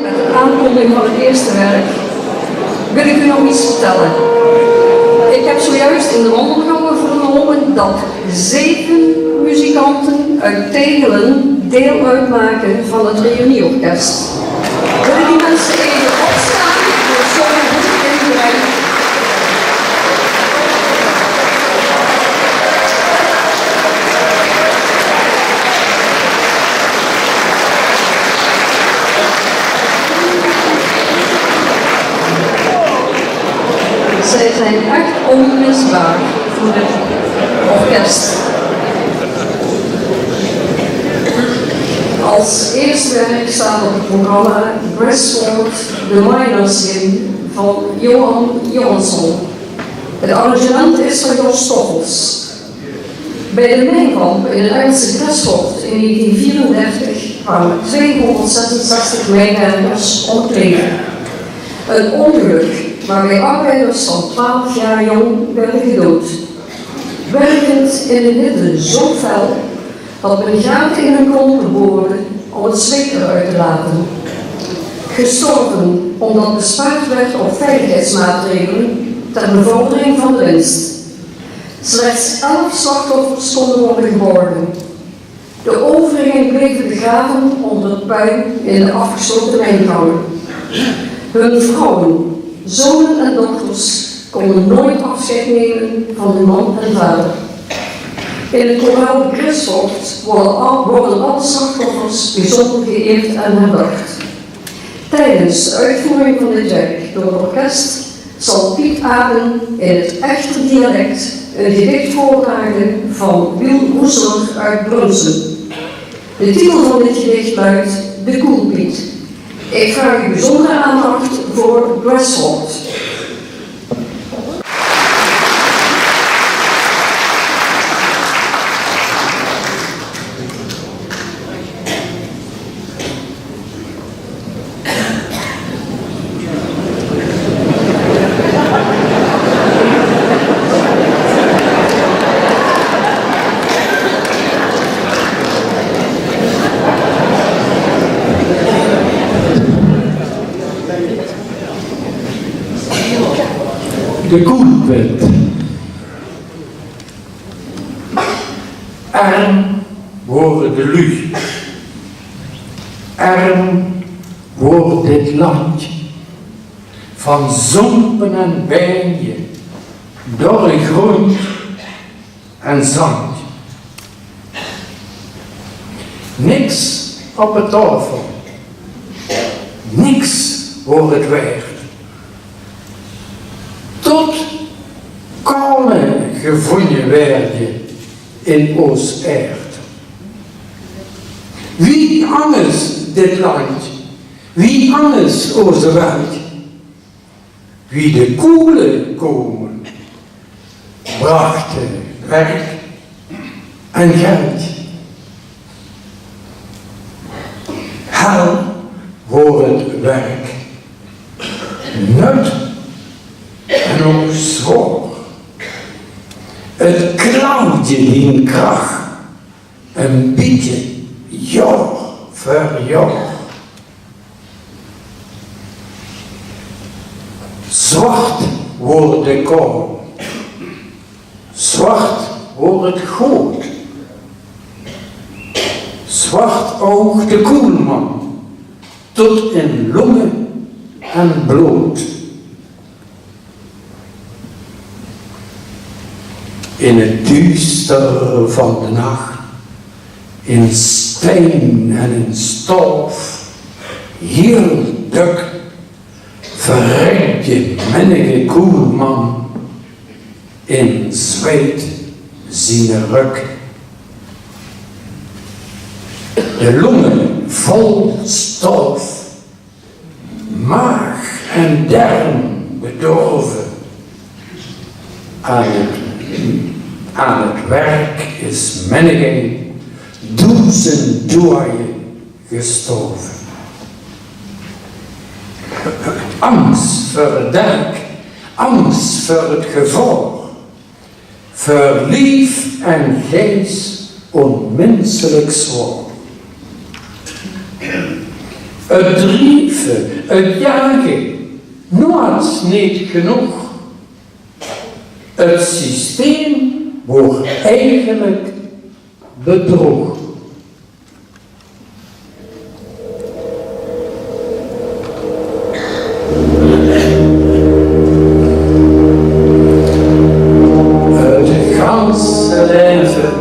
Met de aankondiging van het eerste werk wil ik u nog iets vertellen. Ik heb zojuist in de wandelgangen vernomen dat 7 muzikanten uit Tegelen deel uitmaken van het reunieorkest. Willen die mensen even opstaan voor zo'n goed inbreng? Zij zijn echt onmisbaar voor het orkest. Als eerste werk staat op het programma Greswold, de Minershymn van Johan Johansson. Het arrangement is van Jos Stoffels. Bij de mijnramp in het Engelse Greswold in 1934 kwamen 266 mijnwerkers om het leven. Een ongeluk waarbij arbeiders van 12 jaar jong werden gedood. Werkend in de hitte zo fel dat men gaten in hun klompen boorde om het zweet eruit te laten. Gestorven omdat bespaard werd op veiligheidsmaatregelen ter bevordering van de winst. Slechts 11 slachtoffers konden worden geborgen. De overigen bleven begraven onder het puin in de afgesloten mijngangen. Hun vrouwen, zonen en dochters konden nooit afscheid nemen van hun man en vader. In het koraal Greswold worden alle slachtoffers bijzonder geëerd en herdacht. Tijdens de uitvoering van dit werk door het orkest zal Piet Aden in het echte dialect een gedicht voordragen van Wiel Roeseler uit Brunsen. De titel van dit gedicht luidt De Koelpiet. Ik vraag u bijzondere aandacht voor Greswold. De koelpit. Arm wordt de lucht. Arm wordt dit landje. Van zompen en bijen, dorre grond en zand. Niks op de tafel. Niks wordt het waard. Tot kalme gevonden werden in Oost-Aard. Wie anders dit land, wie anders onze welt, wie de koelen komen, brachten werk en geld. Hel wordt het werk, nut en ook zwaar. Het klauwtje in kracht, een beetje jaar voor jaar. Zwart wordt de kou, zwart wordt het goed. Zwart oog de koelman, tot in longen en bloed. In het duister van de nacht, in steen en in stof, heel duk, verrekt je menige koelman in zweet zien ruk. De longen vol stof, maag en darm bedorven. Aan het werk is menige duizend doorjen gestorven. Angst voor het werk, angst voor het gevaar, voor lief en geest onmenselijk zwaar. het drieven, het jagen, nooit niet genoeg. Het systeem wordt eigenlijk bedrogen. Het ganse leven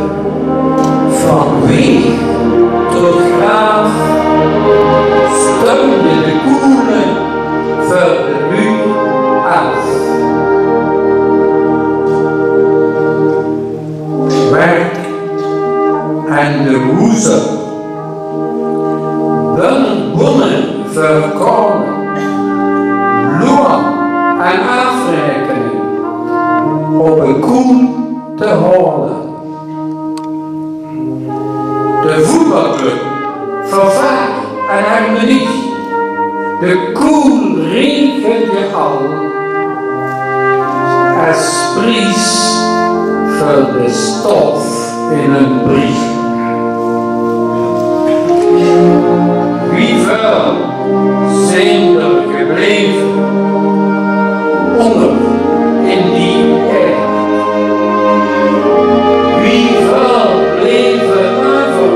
van Wieg tot Graaf steunde de koele voor de lui af. Werk en de hoezen, bonnen verkomen, loon en afrekening op een koe te houden. De voetbalclub voor vaak en harmonie, de koel regende al, als prijs voor de stof in een brief. Wie veel zijn er gebleven onder in die tijd? Wie veel bleven over,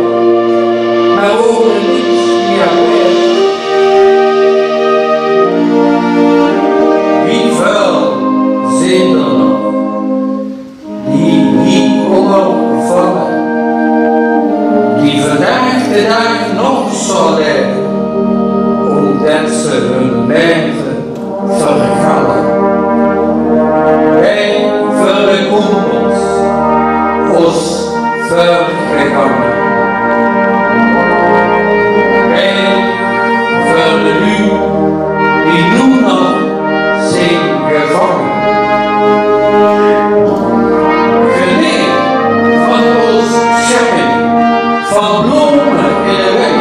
maar over niets meer weg? Wie veel zijn er nog die niet ondervallen, die vandaag de dag nog zo leven, omdat ze hun leven vergaan. Wij voor de kumpels, ons vergegaan. Wij voor de lui, die nu nog zijn gevangen. Geniet van ons schepping, van bloemen in de weg.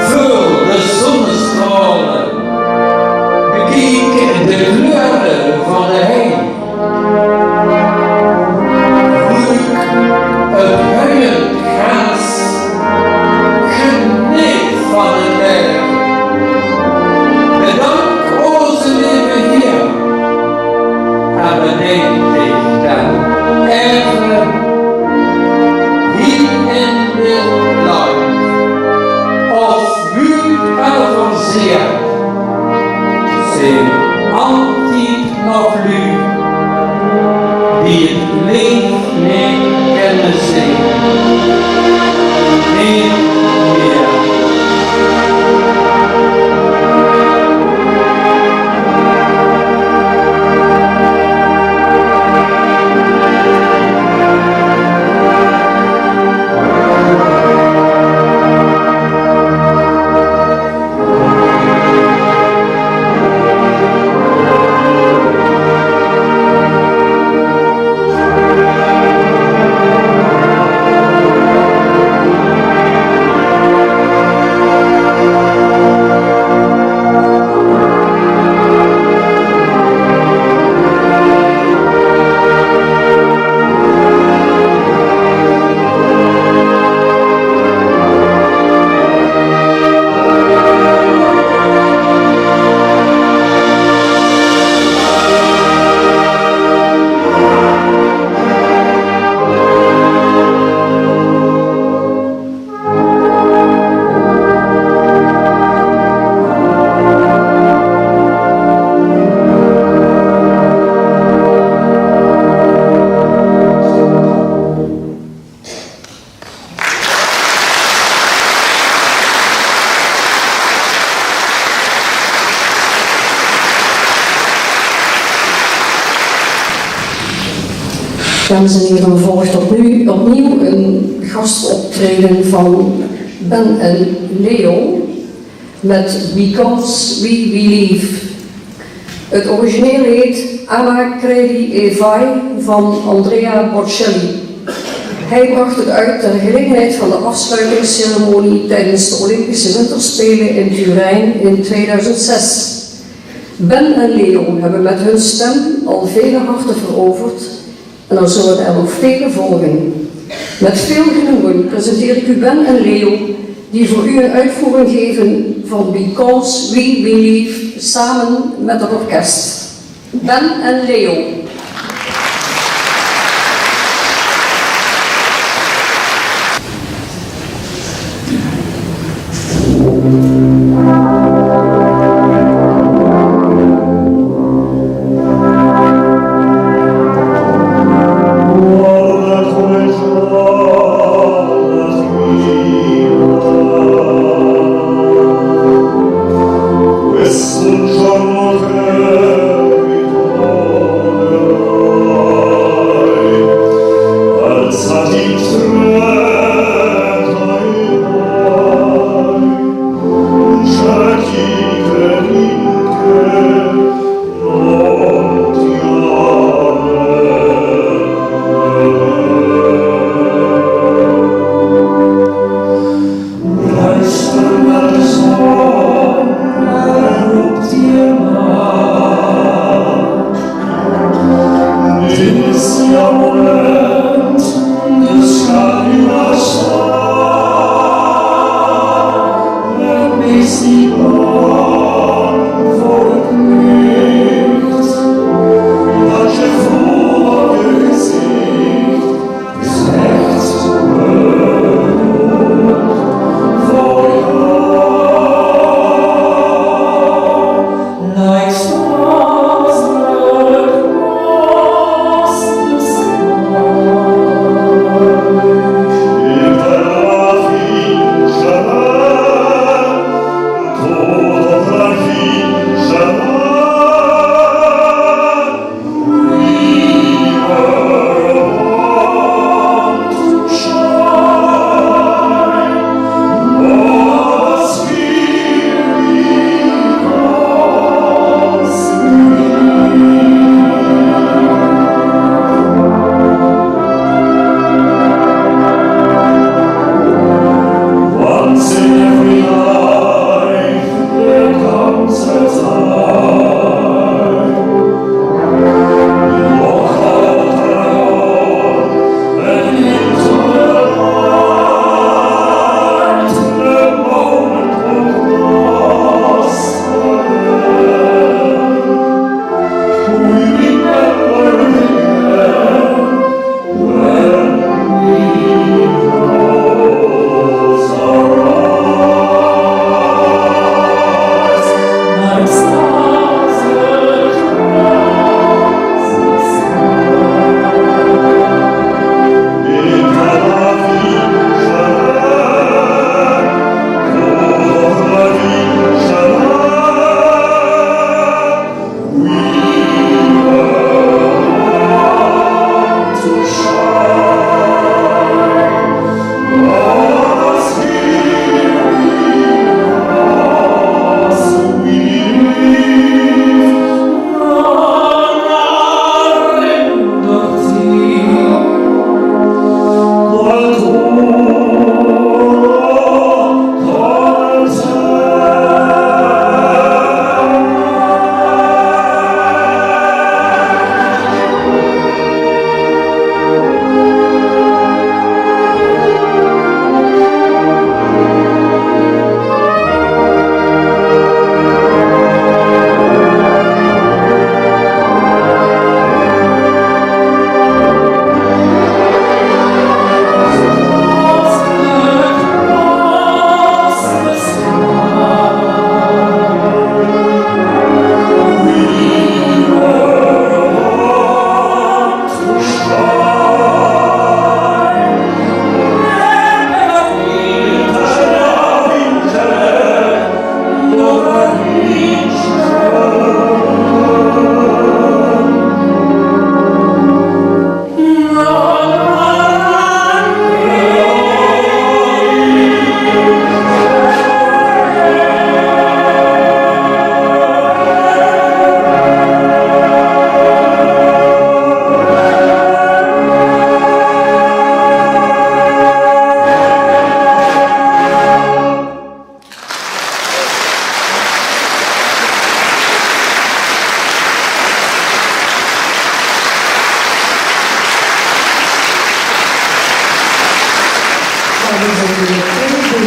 Vul de zonnestralen, bekijk de kleuren van de heen. Ruik het huiend gras, geniet van het leven. Bedank onze lieve Heer, en bedenk dich dan even hier in dit land, of u overzeer, zijn altijd nog lu, die het leven niet kennen zien. Niet meer. Dames en heren, volgt opnieuw een gastoptreden van Ben en Leo met Because We Believe. Het origineel heet Ama Credi e Vai van Andrea Bocelli. Hij bracht het uit ter gelegenheid van de afsluitingsceremonie tijdens de Olympische Winterspelen in Turijn in 2006. Ben en Leo hebben met hun stem al vele harten veroverd en er zullen er nog vele volgen. Met veel genoegen presenteer ik u Ben en Leo die voor u een uitvoering geven van Because We Believe samen met het orkest. Ben en Leo.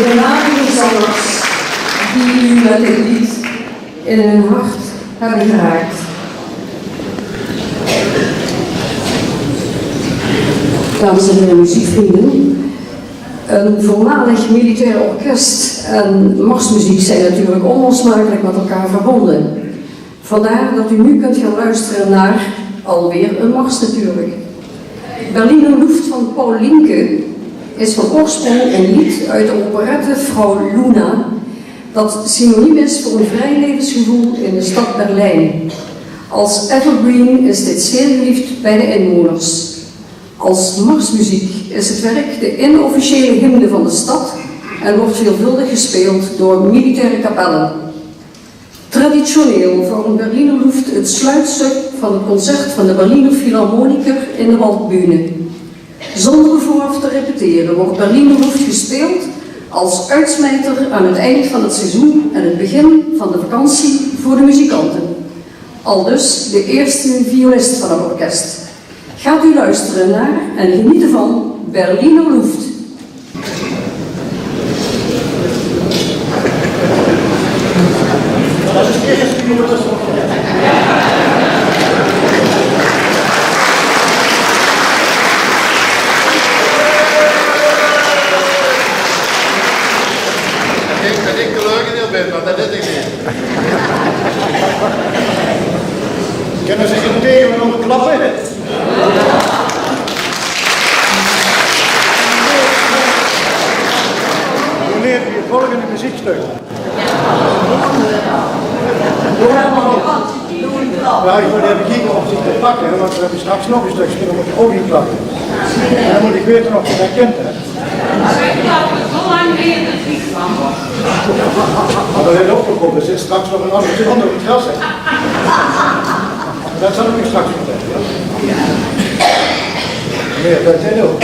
de zangers die u met dit lied in hun hart hebben geraakt. Dames en heren muziekvrienden, een voormalig militair orkest en marsmuziek zijn natuurlijk onlosmakelijk met elkaar verbonden. Vandaar dat u nu kunt gaan luisteren naar alweer een mars natuurlijk. Berliner Luft van Paul Linke is van oorsprong een lied uit de operette Frau Luna, dat synoniem is voor een vrij levensgevoel in de stad Berlijn. Als evergreen is dit zeer geliefd bij de inwoners. Als marsmuziek is het werk de inofficiële hymne van de stad en wordt veelvuldig gespeeld door militaire kapellen. Traditioneel vormt Berliner Luft het sluitstuk van het concert van de Berliner Philharmoniker in de Waldbühne. Zonder vooraf te repeteren wordt Berliner Luft gespeeld als uitsmijter aan het eind van het seizoen en het begin van de vakantie voor de muzikanten. Aldus de eerste violist van het orkest. Gaat u luisteren naar en genieten van Berliner Luft. Dat ik teleurgesteld ben, maar dat is niet meer. Kunnen ze zich tegen me nog klappen? Meneer, je volgende muziekstuk. Ja, ik moet even kijken of ik het pakken, want we hebben straks nog een stukje, dan moet ik ook niet klappen. En dan moet ik weten of je dat kent. Zo lang ben je er niet van. Maar dat heeft opgekomen, er zit straks nog een ander op het gras. Dat zal ik u straks vertellen. Nee, dat zijn ook.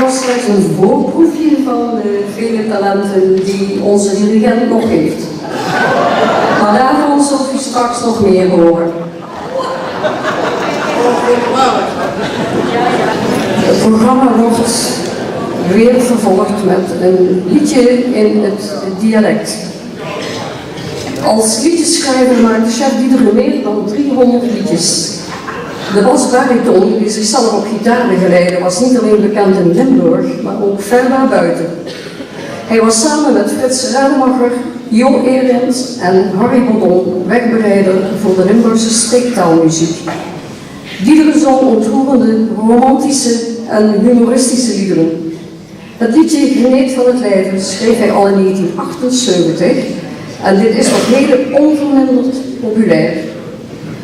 was slechts een voorproefje van de vele talenten die onze dirigent nog heeft. Maar daarvan zult u straks nog meer horen. Het programma wordt weer vervolgd met een liedje in het dialect. Als liedjeschrijver maakte chef Diederik meer dan 300 liedjes. De basbariton, die zichzelf op gitaar begeleidde, was niet alleen bekend in Limburg, maar ook ver daarbuiten. Hij was samen met Frits Rademacher, Jo Erendt en Harry Bodon wegbereider voor de Limburgse streektaalmuziek. Diederik zong ontroerende, romantische en humoristische liederen. Het liedje Geneed van het Lijden schreef hij al in 1978 en dit is nog heden onverminderd populair.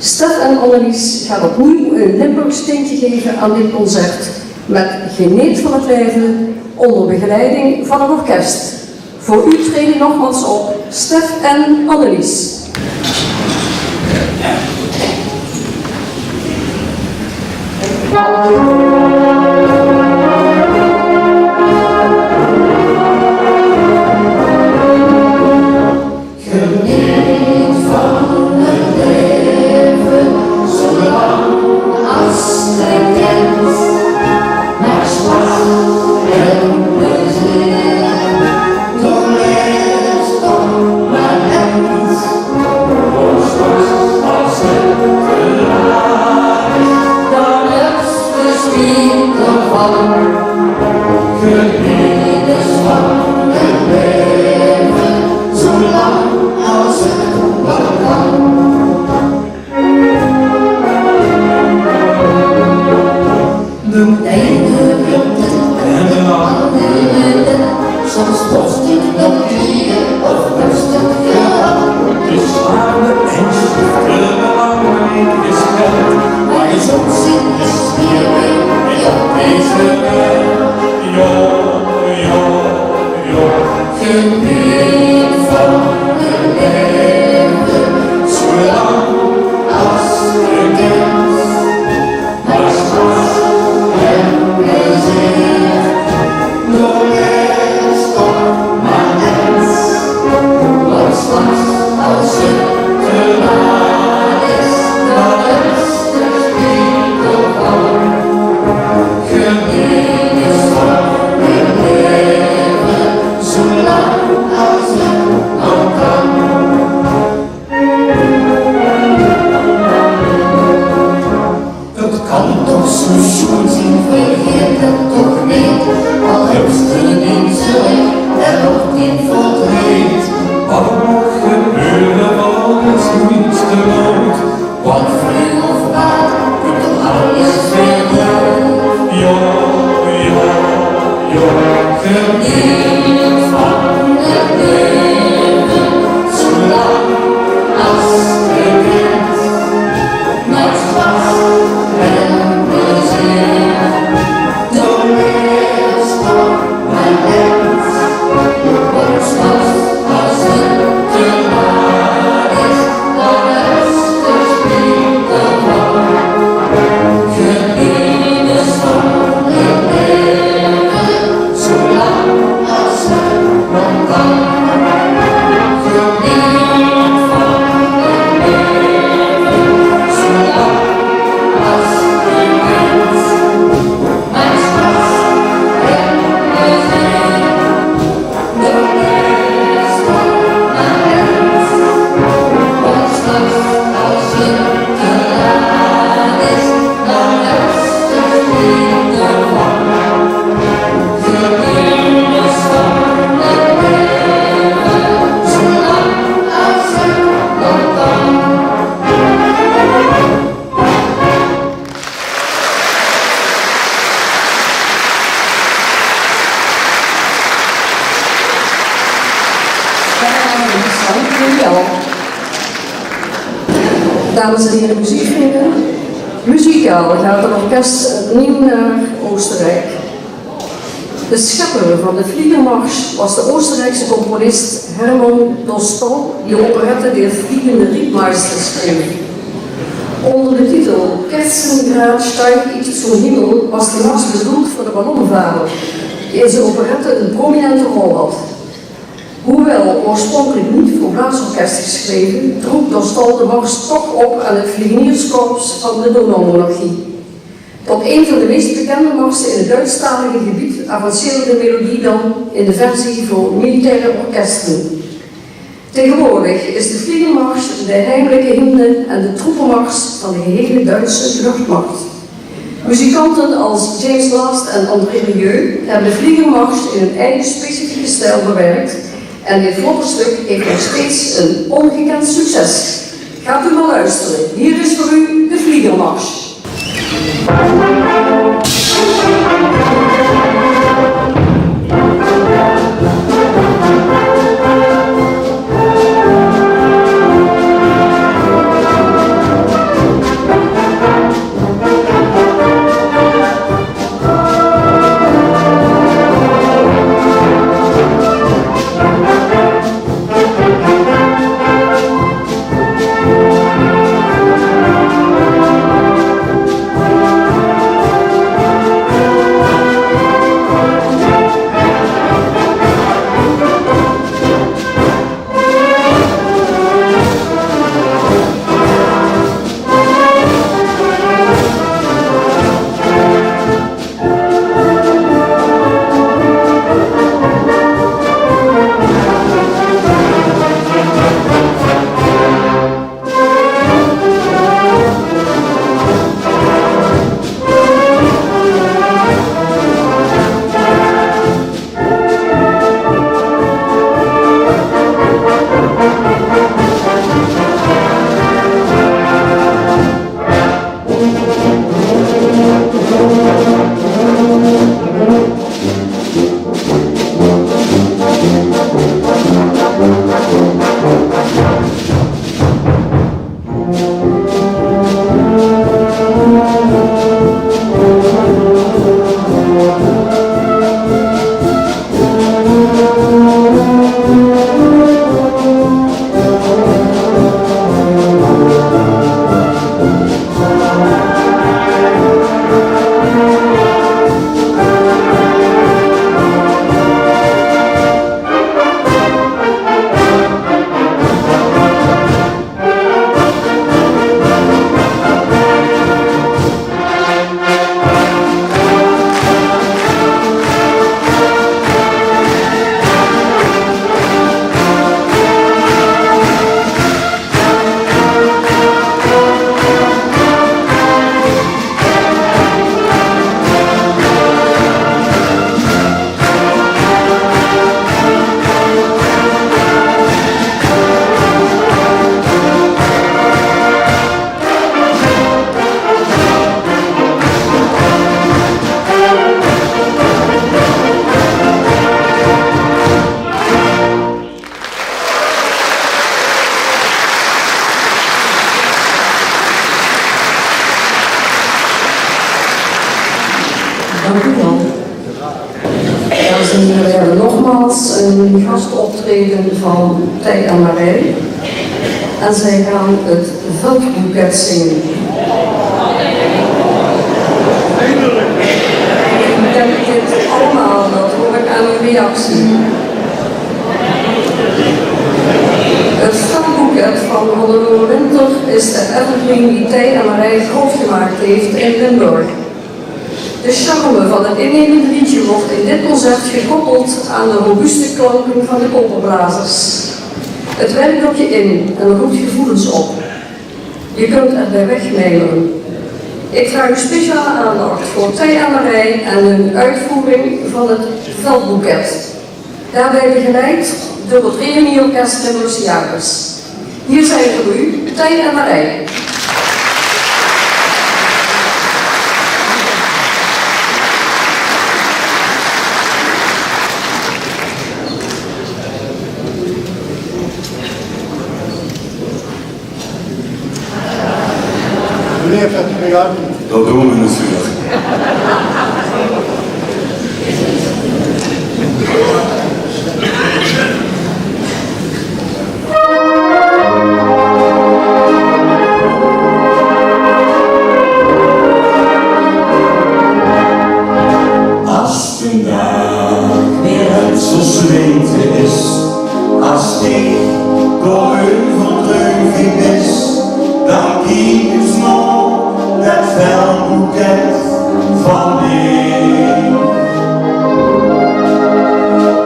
Stef en Annelies gaan opnieuw een Limburgs tintje geven aan dit concert met Geneed van het Lijden onder begeleiding van een orkest. Voor u treden nogmaals op Stef en Annelies. Dames en heren muziekvrienden, muzikaal gaat het orkest opnieuw naar Oostenrijk. De schepper van de Vliegermars was de Oostenrijkse componist Hermann Dostal, die operette Der Fliegende Rittmeister schreef. Onder de titel Kerzengraad steigt ich zum Himmel was de mars bedoeld voor de ballonnenvader, die in zijn operette een prominente rol had. Hoewel oorspronkelijk niet voor blaasorkest geschreven, droeg Dostal de mars toch op aan het vliegenierskorps van de Donaumonarchie. Tot een van de meest bekende marsen in het Duitsstalige gebied avanceerde de melodie dan in de versie voor militaire orkesten. Tegenwoordig is de Vliegermars de heimelijke hymne en de troepenmars van de gehele Duitse luchtmacht. Muzikanten als James Last en André Rieu hebben de Vliegermars in een eigen specifieke stijl bewerkt en dit vlotte stuk heeft nog steeds een ongekend succes. Gaat u maar luisteren, hier is voor u de Vliegermars. We hebben nogmaals een gastoptreden van Tij en Marij. En zij gaan het Veldboeket zingen. Ik denk dit allemaal, dat hoor ik aan uw reactie. Het Veldboeket van Hannelore Winter is de evergreen die Tij en Marij groot gemaakt heeft in Limburg. De charme van het innemende liedje wordt in dit concert gekoppeld aan de robuuste klanken van de koperblazers. Het werkt op je in en roept gevoelens op. Je kunt er bij wegmijmeren. Ik vraag u speciale aandacht voor Tij en Marij en hun uitvoering van het Veldboeket. Daarbij begeleid door het Reunieorkest Limburgse Jagers. Hier zijn voor u Tij en Marij. Meneer, gaat u mee uit? Dat doen we natuurlijk.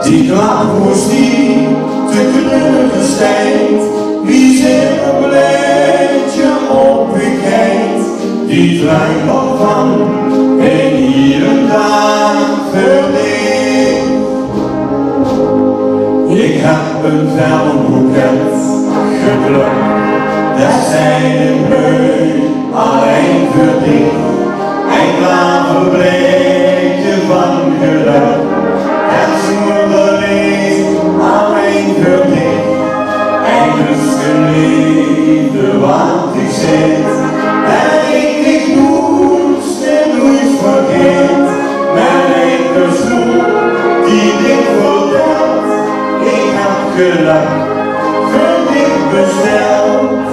Die klankwoord die te kleuren stijgt, wie zich een bleetje opgekijkt, die drank nog van en hier en daar verleed. Ik heb een velboeket geplukt, daar zijn een beu alleen verdiend. En klaver bleekje van geluk, en smoederleef alleen verdiend. En dus geliefde wat ik zit, en ik moest en nooit vergeet. Mijn enkel snoep die dit vertelt, ik heb geluk, verdiend besteld.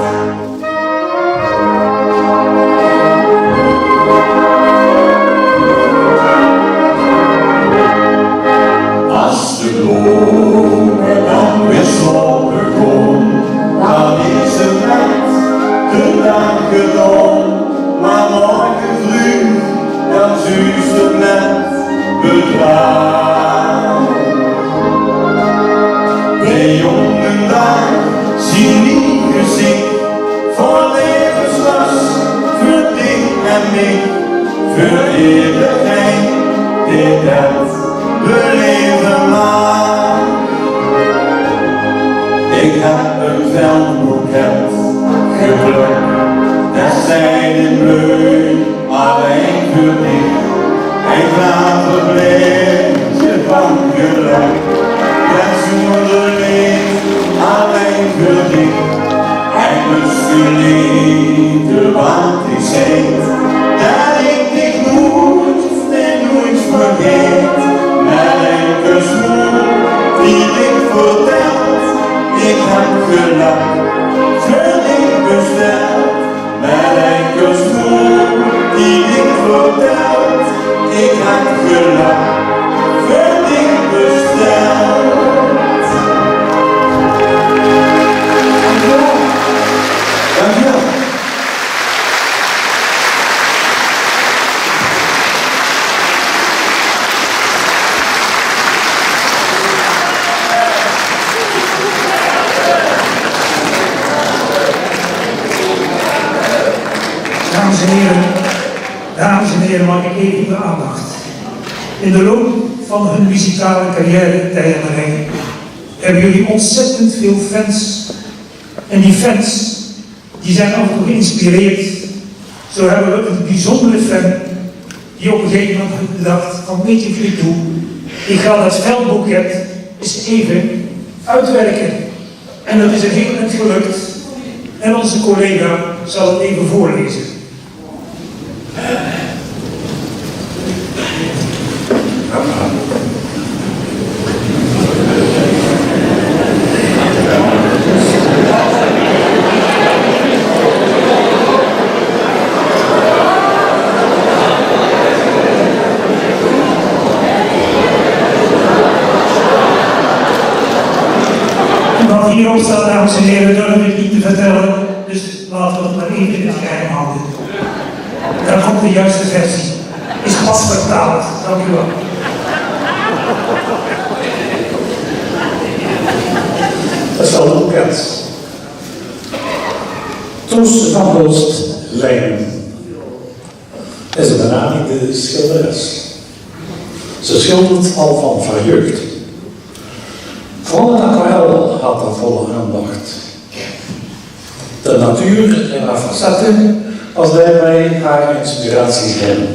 Als de bloemen dan weer slopen komen, dan is het net de dag gedaan. Maar morgen vroeg, dan zuist het net bedrag. De jongen daar zien niet gezicht, voor levenslust, voor dich en mij, voor eeuwigheid, dit het beleven maar. Ik heb een veldboeket geplukt, er zijn in bleu alleen voor dich. En klaver bleekje van geluk, het zomerleef alleen voor dich. En misschien liefde wat ik zeg, dat ik dich nooit en nooit vergeet. Met enkele snoer die ik vertelt, ik heb geluk, verdiend besteld. Met enkele snoer die ik vertelt, ik heb geluk, verdiend besteld. Dankjewel. Dankjewel. Dames en heren, mag ik even uw aandacht. In de loop van hun muzikale carrière bij Marijn hebben jullie ontzettend veel fans. En die fans, die zijn ook geïnspireerd. Zo hebben we een bijzondere fan, die op een gegeven moment heeft bedacht, van weet je wat ik doe? Ik ga dat veldboeket eens even uitwerken. En dat is een heel eind gelukt. En onze collega zal het even voorlezen. Wat hierop staat, dames en heren, durf ik niet te vertellen, dus laten we het maar even in het geheim houden. Dan komt de juiste versie. Is pas vertaald. Dank u wel. Dat is wel bekend. Toos van Hulst Leijnen is een benaming de schilderes. Ze schildert al van haar jeugd. Vooral een aquarel had haar volle aandacht. De natuur en haar facetten was daarbij haar inspiratiebron.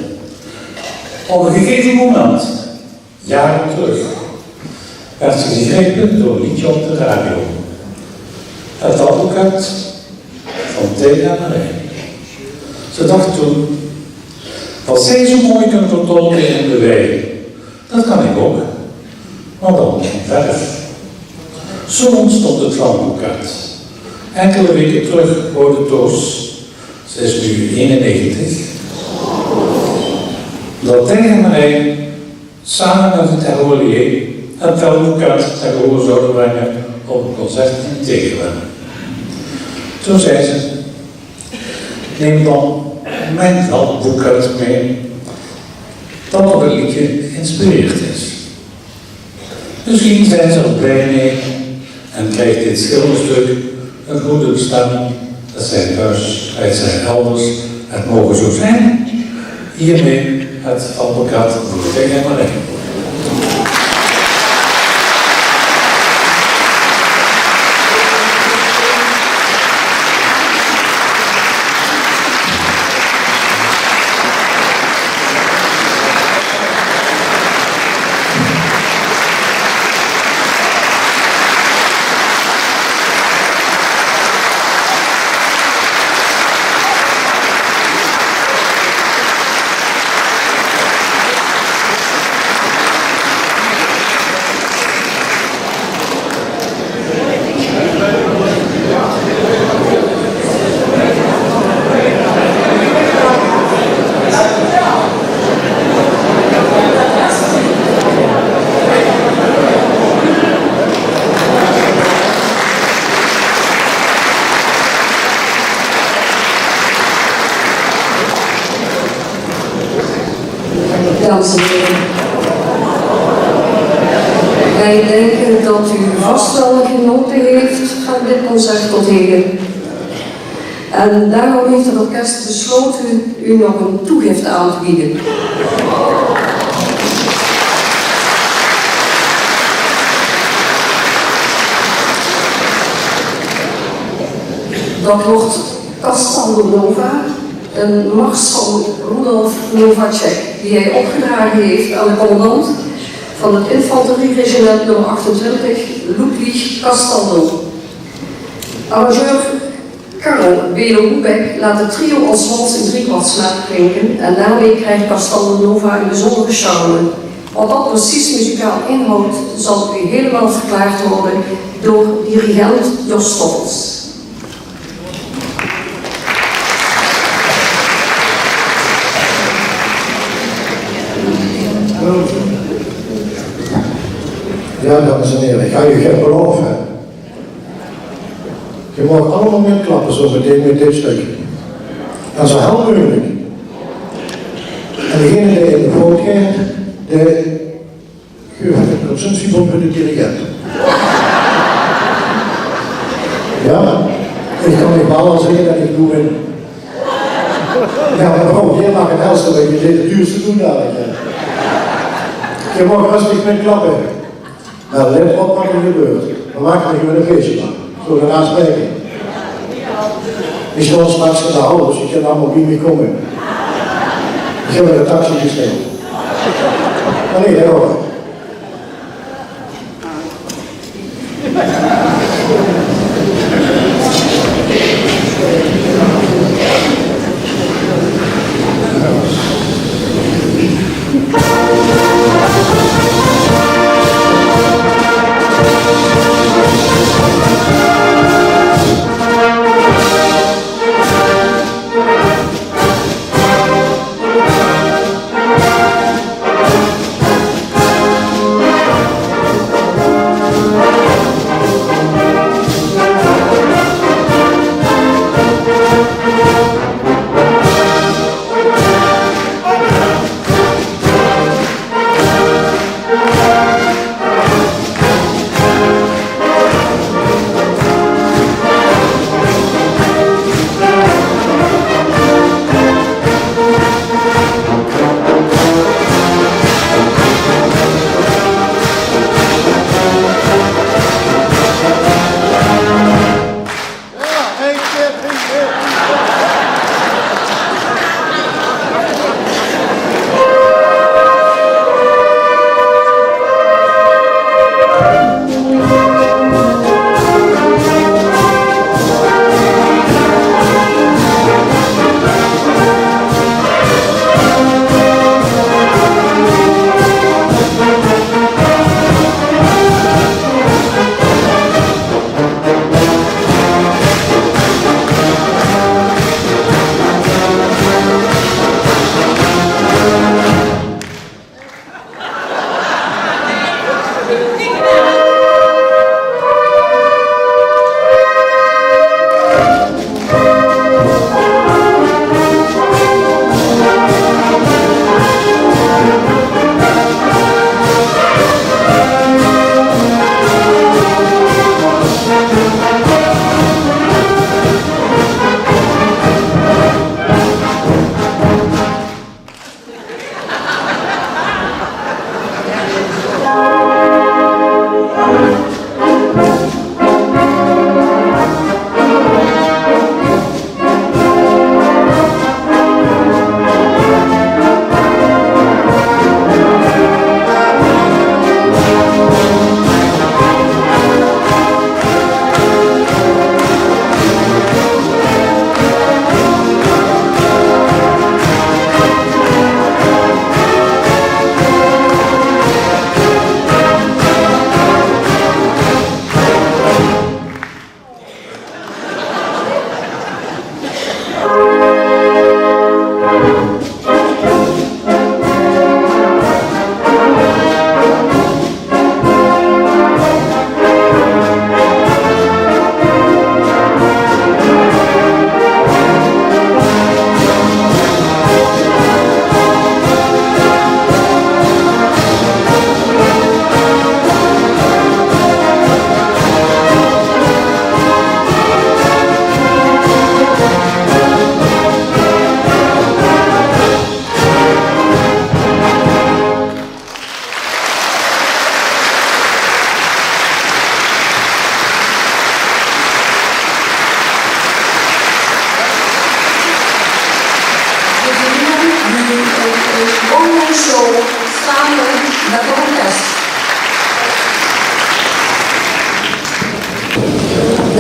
Op een gegeven moment, jaren terug, werd ze gegrepen door een liedje op de radio. Het advocaat van Thea Marijn. Ze dacht toen, wat zij zo mooi kunnen vertolken in de wei, dat kan ik ook, maar dan in verf. Zo ontstond het Flamboeket. Enkele weken terug hoorde Toos, ze is nu 91, dat Thea Marijn samen met het Terrolier het Flamboeket ter hoor zouden brengen op een concert in Tegelen. Toen zei ze, neem dan mijn Flamboeket mee, dat op het liedje geïnspireerd is. Misschien zijn ze er blij mee en krijgt dit schilderstuk een goede bestemming. Het zijn thuis, het zijn elders, het mogen zo zijn. Hiermee het advocaat voor de Gehemerij. Dames en heren, wij denken dat u vast wel genoten heeft van dit concert tot heden. En daarom heeft het orkest besloten u nog een toegift aan te bieden. Dat wordt Castaldo Nova, een mars van Rudolf Novacek, die hij opgedragen heeft aan de commandant van het infanterieregiment nummer 28, Ludwig Castaldo. Arrangeur Karel Belo-Hoebek laat het trio als wals in driekwartsmaat klinken en daarmee krijgt Castaldo Nova een bijzondere charme. Wat dat precies muzikaal inhoudt, zal u helemaal verklaard worden door dirigent Jos Stoffels. Ja, dames en heren, ik ga u geen beloven. Je mag allemaal meeklappen zo meteen met dit stukje. Dat is wel heel moeilijk. En degene die in de fout gaat, de consumptiebond met de dirigent. Ja, ik kan niet ballen zeggen dat ik doe in. Ja, maar waarom? Jij mag het helste, want je zit het duurste doen dadelijk. Je mag rustig met klappen. Nou, let op wat er gebeurt. We maken er gewoon een feestje van. Zo daarna spreken. Ik sta straks in de hal, dus ik kan allemaal bij me komen. Ik heb een taxi besteld. Maar nee, daarover.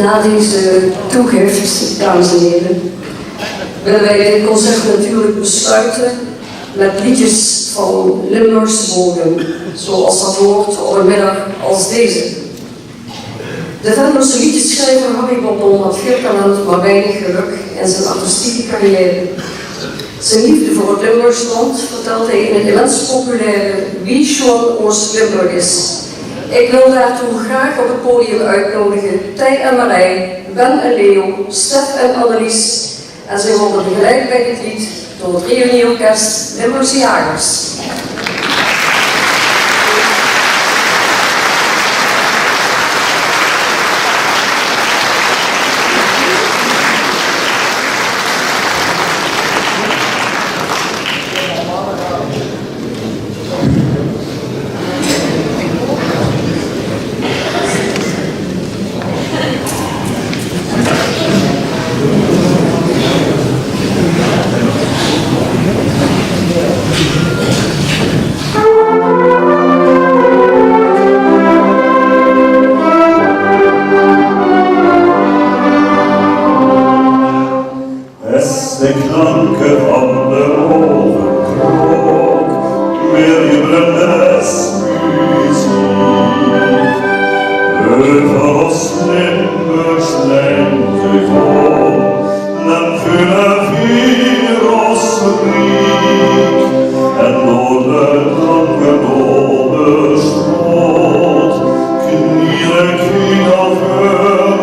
Na deze toegift, dames en heren, willen wij dit concert natuurlijk besluiten met liedjes van Limburgse bodem, zoals dat hoort op een middag als deze. De Venlose liedjesschrijver Harry Bordon had veel talent, maar weinig geluk in zijn artistieke carrière. Zijn liefde voor het Limburgsland vertelt hij in het immens populaire Wie schon Oost-Limburg is. Ik wil daartoe graag op het podium uitnodigen Tij en Marij, Ben en Leo, Stef en Annelies. En zij worden begeleid bij dit lied door het Reunieorkest Limburgse Jagers. De klanken van de overkrook, weer jubelende muziek. Over ons Limburgs lentegoed, dan vullen vier ons riek. En door de dranken overstroot, knielen knie over de kruis.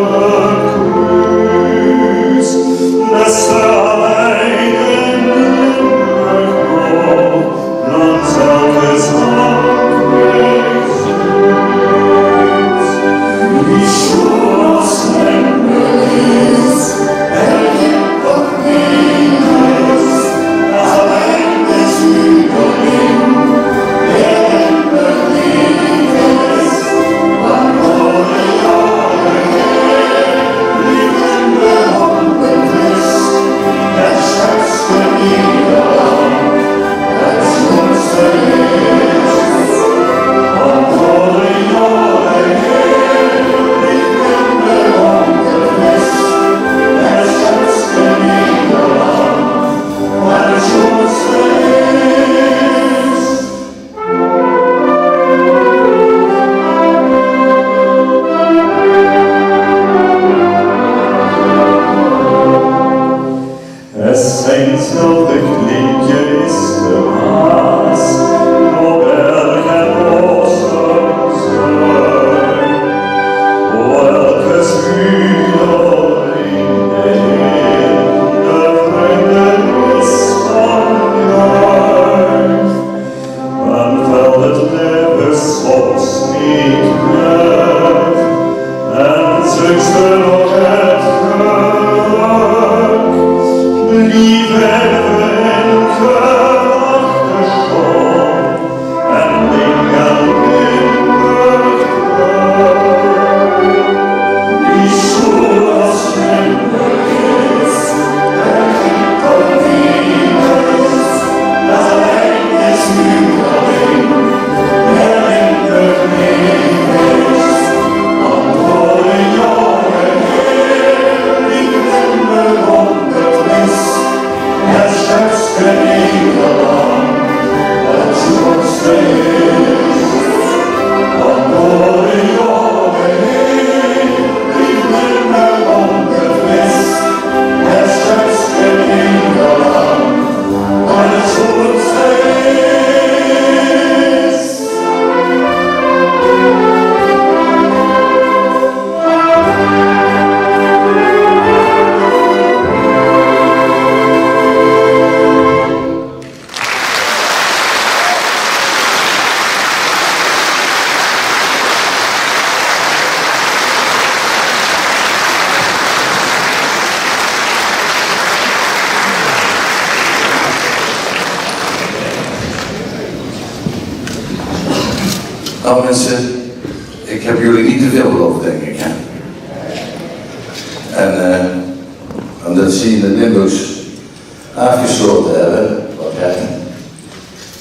Nou mensen, ik heb jullie niet te veel beloofd, denk ik. Hè? En omdat ze in de Limburgs afgesloten hebben, wat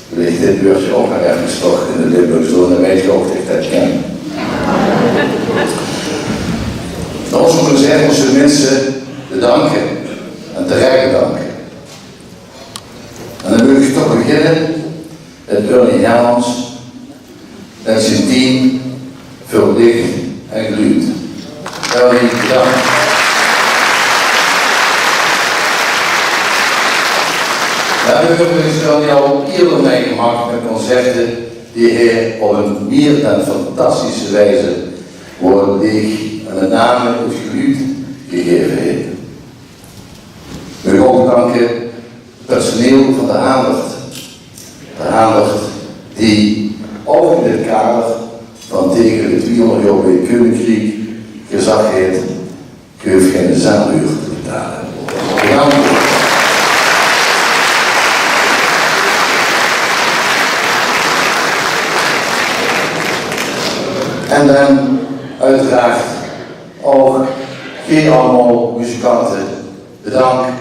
ligt dit buurtje ook nog ergens toch in de Limburgs door, dan weet je ook dat ik dat ken. Dat was ook een concert moesten mensen bedanken en terecht bedanken. En dan wil ik toch beginnen met Ernie Hermans en zijn team voor licht en geluid. Ernie, bedankt. We hebben overigens Ernie al eerder meegemaakt met concerten die hij op een meer dan fantastische wijze worden leeg en met name het geluid gegeven heeft. We willen ook bedanken het personeel van de aandacht. De aandacht die ook in dit kader van tegen de 200 jaar bij Koninklijk gezag heeft, je hoeft geen zaanuur te betalen. Bedankt. En dan uiteraard ook geen allemaal muzikanten. Bedankt,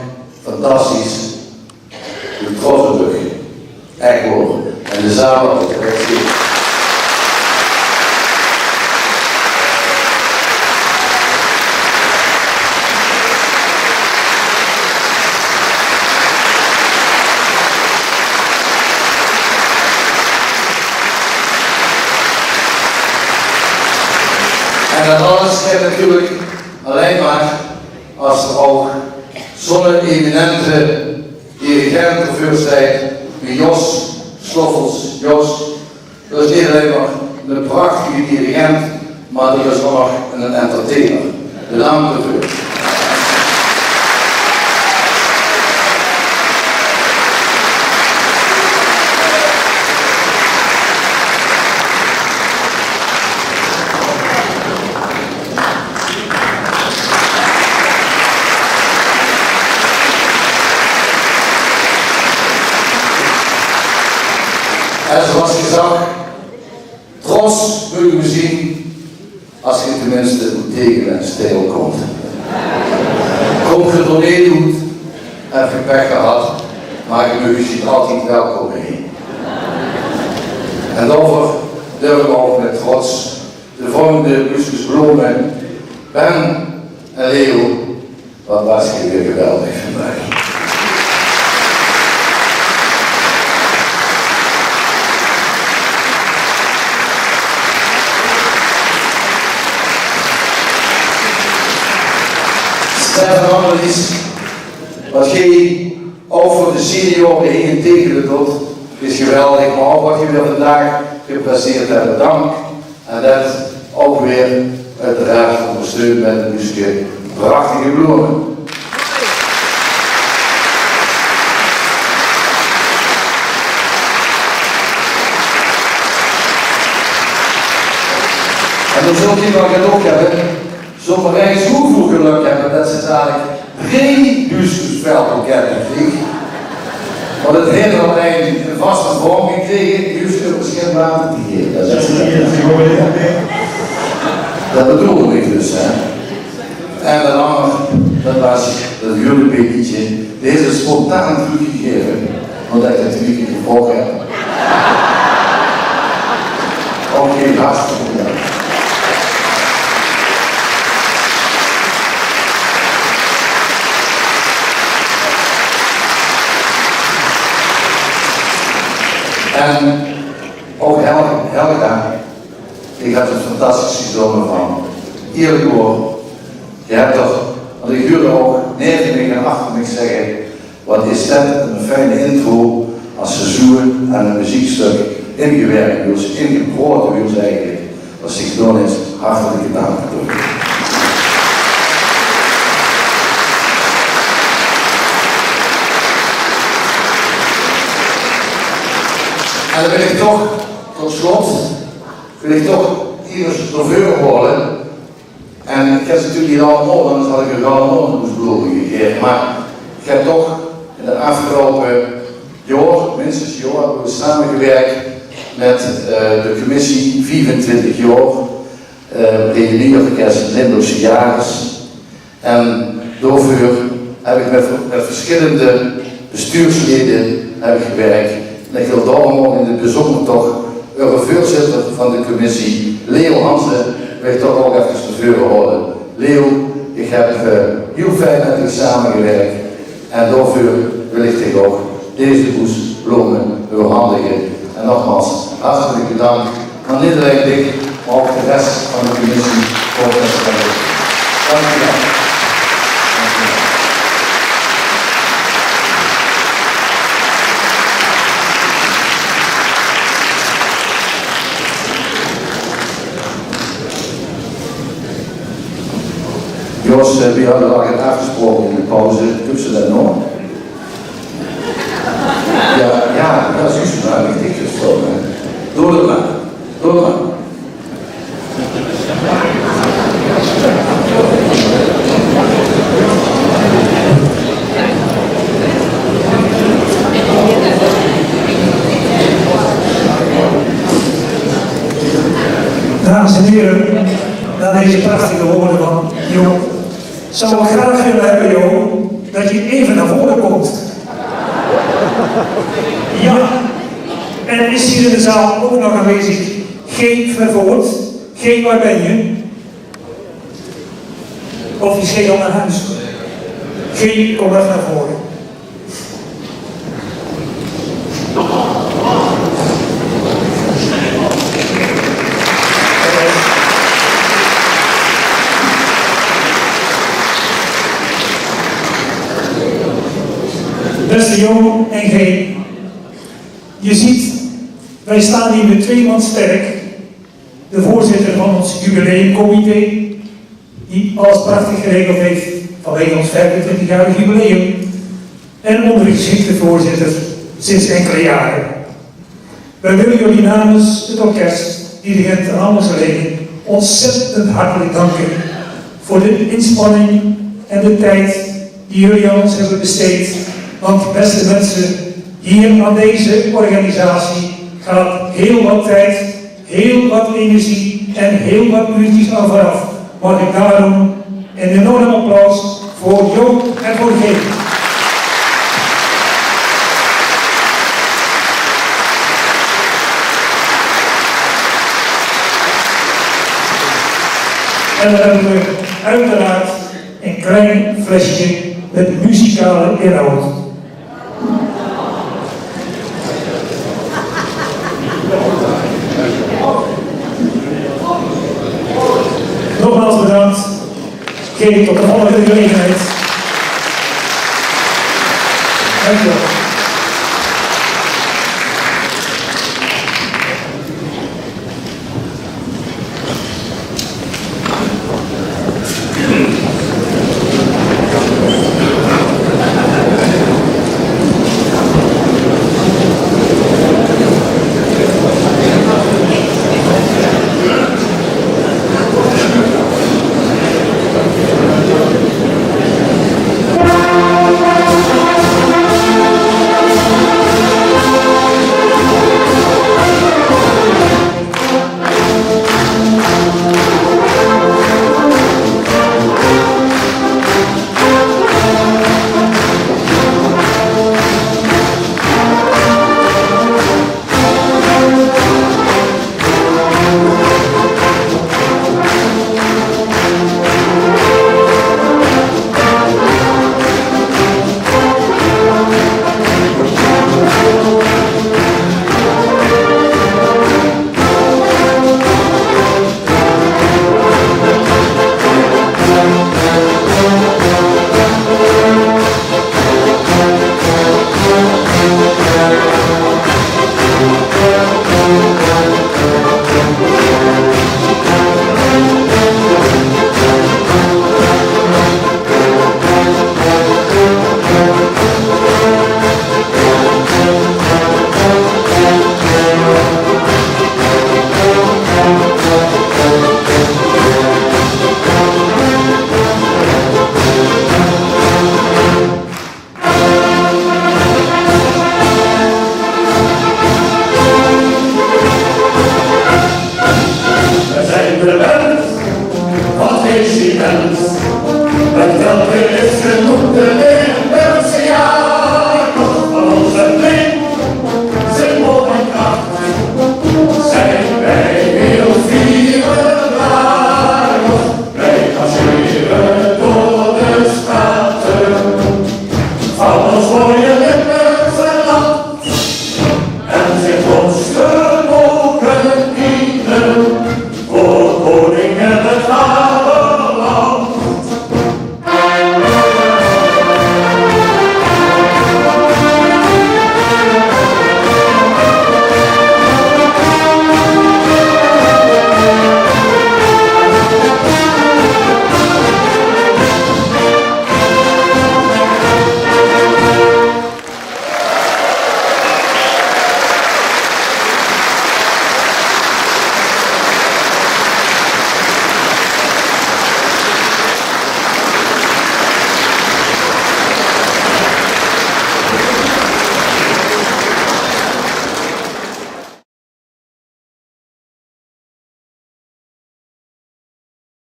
fantastisch. De trotse lucht. Echt hoor. En de zaal ook. En dat alles gaat natuurlijk alleen maar als er ook zo'n eminente dirigenten voor zijn, wie Jos Sloffels. Jos, dat is niet alleen maar een prachtige dirigent, maar dat is ook nog een entertainer. Bedankt ervoor. En zoals je zag, trots moet je zien als je tenminste tegen en stijl komt. Kom je er niet goed, heb je pech gehad, maar je moet je altijd welkom heen. En daarvoor durven we ook met trots de volgende Lucius Bloemen, Ben en Leo, wat was je weer geweldig vandaag. Stefan Annelies, wat jij ook voor de senioren heen en tegen doet, is geweldig, maar ook wat je weer vandaag geplaceerd hebt, dank. En dat ook weer uiteraard ondersteund met de muziek prachtige bloemen. En dan zult u wel geluk hebben. Sommigen zoveel geluk hebben dat ze dadelijk 3 veld bekend kregen. Want het heeft al een vaste vorm gekregen, juist op verschillende water te geven. Dat bedoelde ik dus. Hè. En dan ander, dat was dat huwelijkbekertje. Deze is spontaan teruggegeven, omdat ik het weekend gevolgd heb. Ook geen hartstikke bedankt. En ook Helga, ik had het fantastisch gezongen van eerlijk hoor. Je hebt toch, want ik huurde ook neven me en achter me zeggen, wat is dat een fijne intro als seizoen en een muziekstuk ingewerkt dus ingeproten dus eigenlijk. Wat zich gedaan is, hartelijk dank. En dan wil ik toch, tot slot, wil ik toch ieders chauffeur worden. En ik heb ze natuurlijk niet allemaal, anders had ik er wel een onderzoeksbeloning gegeven. Maar ik heb toch in het afgelopen jaar, minstens jaar, hebben we samengewerkt met de commissie 24 jaar, Reunieorkest Limburgse Jagers. En daarvoor heb ik met verschillende bestuursleden gewerkt. En ik wil daarom in het bijzonder toch de voorzitter van de commissie, Leo Hansen, wil ik toch ook even te vuren houden. Leo, ik Ik heb heel fijn met u samengewerkt en daarvoor wil ik zich ook deze bloemen overhandigen. En nogmaals, hartelijk bedankt aan iedereen dik, maar ook de rest van de commissie voor het gesprek. Dank u wel. Jos, we hadden al afgesproken in de pauze. Kun je dat nog? Ja, dat is juist maar richtig gesproken. Doe het maar. Dames en heren, na deze prachtige woorden van Jo, zou ik graag willen hebben, Jo, dat je even naar voren komt. Ja, en er is hier in de zaal ook nog aanwezig geen Vervoort, geen waar ben je? Officieel naar huis. Geen kom even naar voren. Beste Jo en G, je ziet, wij staan hier met 2 man sterk. De voorzitter van ons jubileumcomité, die alles prachtig geregeld heeft vanwege ons 25-jarig jubileum. En ondergeschikte voorzitter sinds enkele jaren. Wij willen jullie namens het orkest, dirigent en alles geleden, ontzettend hartelijk danken voor de inspanning en de tijd die jullie aan ons hebben besteed. Want beste mensen, hier aan deze organisatie gaat heel wat tijd, heel wat energie en heel wat uurtjes aan vooraf. Mag ik daarom een enorm applaus voor Jo en voor G. En dan hebben we uiteraard een klein flesje met muzikale inhoud. Nogmaals bedankt. Geef tot de volgende gelegenheid. Dank je wel. Wat is die mens? Met welke is genoeg de